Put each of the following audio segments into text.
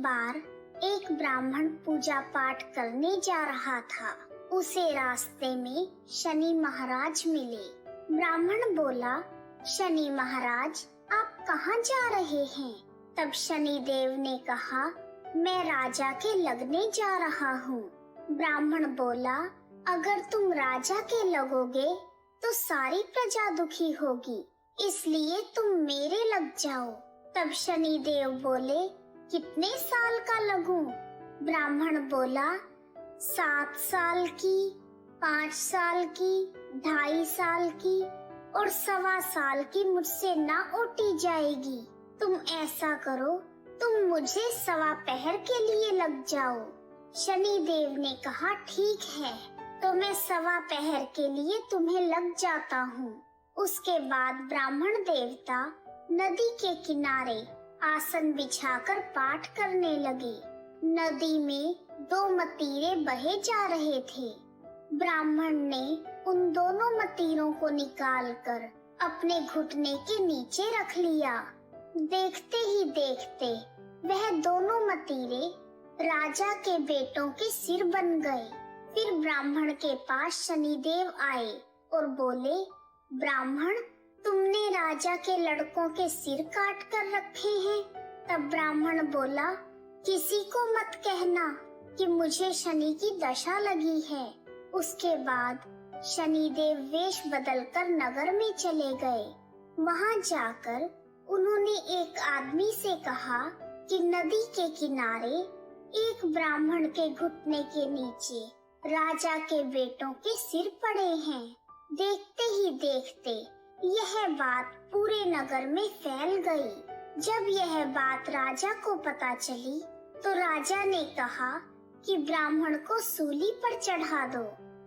बार एक ब्राह्मण पूजा पाठ करने जा रहा था। उसे रास्ते में शनि महाराज मिले। ब्राह्मण बोला, शनि महाराज आप कहाँ जा रहे हैं? तब शनि देव ने कहा, मैं राजा के लगने जा रहा हूँ। ब्राह्मण बोला, अगर तुम राजा के लगोगे तो सारी प्रजा दुखी होगी, इसलिए तुम मेरे लग जाओ। तब शनि देव बोले, कितने साल का लगूं? ब्राह्मण बोला, 7 साल की, 5 साल की, 2.5 साल की और 1.25 साल की मुझसे ना ओटी जाएगी। तुम ऐसा करो, तुम मुझे 1.25 पहर के लिए लग जाओ। शनि देव ने कहा, ठीक है, तो मैं 1.25 पहर के लिए तुम्हें लग जाता हूँ। उसके बाद ब्राह्मण देवता नदी के किनारे आसन बिछाकर पाठ करने लगे। नदी में 2 मतीरे बहे जा रहे थे। ब्राह्मण ने उन दोनों मतीरों को निकालकर अपने घुटने के नीचे रख लिया। देखते ही देखते वह दोनों मतीरे राजा के बेटों के सिर बन गए। फिर ब्राह्मण के पास शनिदेव आए और बोले, ब्राह्मण, तुमने राजा के लड़कों के सिर काट कर रखे हैं। तब ब्राह्मण बोला, किसी को मत कहना कि मुझे शनि की दशा लगी है। उसके बाद शनिदेव वेश बदलकर नगर में चले गए। वहां जाकर उन्होंने एक आदमी से कहा कि नदी के किनारे एक ब्राह्मण के घुटने के नीचे राजा के बेटों के सिर पड़े हैं। देखते ही देखते यह बात पूरे नगर में फैल गई। जब यह बात राजा को पता चली तो राजा ने कहा कि ब्राह्मण को सूली पर चढ़ा दो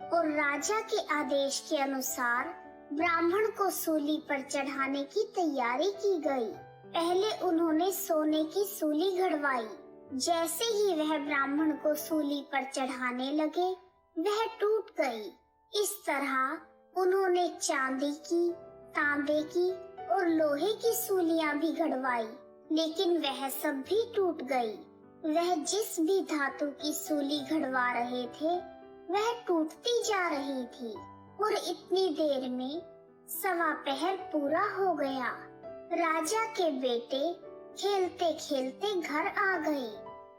और राजा के आदेश के अनुसार ब्राह्मण को सूली पर चढ़ाने की तैयारी की गई। पहले उन्होंने सोने की सूली घड़वाई। जैसे ही वह ब्राह्मण को सूली पर चढ़ाने लगे, वह टूट गई। इस तरह उन्होंने चांदी की, तांबे की और लोहे की सूलियां भी घड़वाई, लेकिन वह सब भी टूट गई। वह जिस भी धातु की सूली घड़वा रहे थे, वह टूटती जा रही थी और इतनी देर में 1.25 पहर पूरा हो गया। राजा के बेटे खेलते खेलते घर आ गए।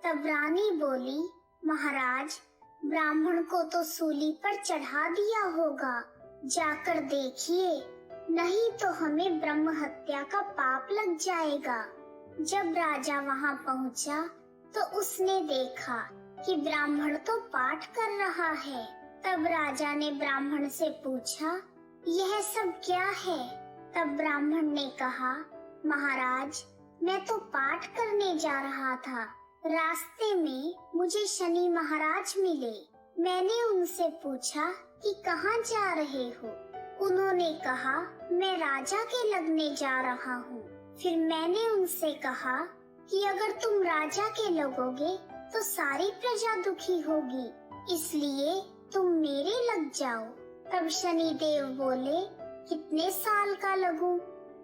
तब रानी बोली, महाराज, ब्राह्मण को तो सूली पर चढ़ा दिया होगा, जाकर देखिए, नहीं तो हमें ब्रह्म हत्या का पाप लग जाएगा। जब राजा वहां पहुंचा तो उसने देखा कि ब्राह्मण तो पाठ कर रहा है। तब राजा ने ब्राह्मण से पूछा, यह सब क्या है? तब ब्राह्मण ने कहा, महाराज, मैं तो पाठ करने जा रहा था। रास्ते में मुझे शनि महाराज मिले। मैंने उनसे पूछा कि कहाँ जा रहे हो? उन्होंने कहा, मैं राजा के लगने जा रहा हूँ। फिर मैंने उनसे कहा कि अगर तुम राजा के लगोगे तो सारी प्रजा दुखी होगी, इसलिए तुम मेरे लग जाओ। तब शनि देव बोले, कितने साल का लगूं?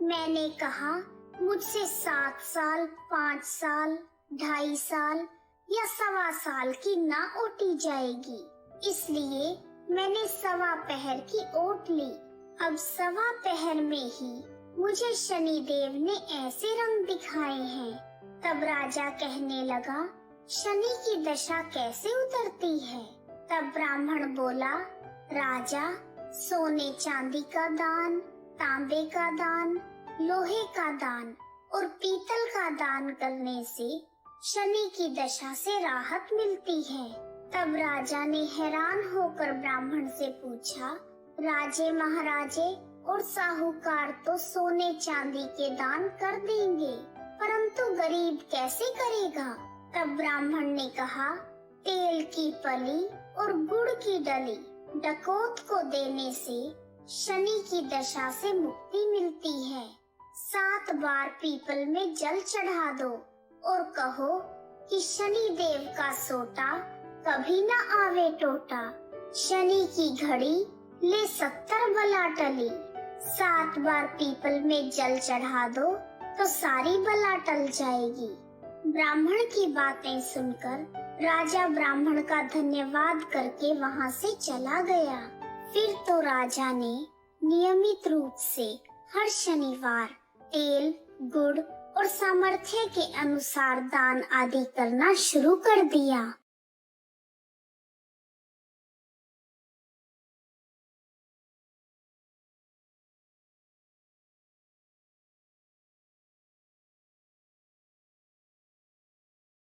मैंने कहा, मुझसे 7 साल, 5 साल, 2.5 साल या 1.25 साल की ना ओटी जाएगी, इसलिए मैंने 1.25 पहर की ओट ली। अब 1.25 पहर में ही मुझे शनि देव ने ऐसे रंग दिखाए हैं। तब राजा कहने लगा, शनि की दशा कैसे उतरती है? तब ब्राह्मण बोला, राजा, सोने चांदी का दान, तांबे का दान, लोहे का दान और पीतल का दान करने से शनि की दशा से राहत मिलती है। तब राजा ने हैरान होकर ब्राह्मण से पूछा, राजे महाराजे और साहूकार तो सोने चांदी के दान कर देंगे, परंतु गरीब कैसे करेगा? तब ब्राह्मण ने कहा, तेल की पली और गुड़ की डली डकैत को देने से शनि की दशा से मुक्ति मिलती है। 7 बार पीपल में जल चढ़ा दो और कहो कि शनि देव का सोटा कभी न आवे टोटा। शनि की घड़ी ले 70 बला टली। 7 बार पीपल में जल चढ़ा दो तो सारी बला टल जाएगी। ब्राह्मण की बातें सुनकर राजा ब्राह्मण का धन्यवाद करके वहां से चला गया। फिर तो राजा ने नियमित रूप से हर शनिवार तेल, गुड़ और सामर्थ्य के अनुसार दान आदि करना शुरू कर दिया।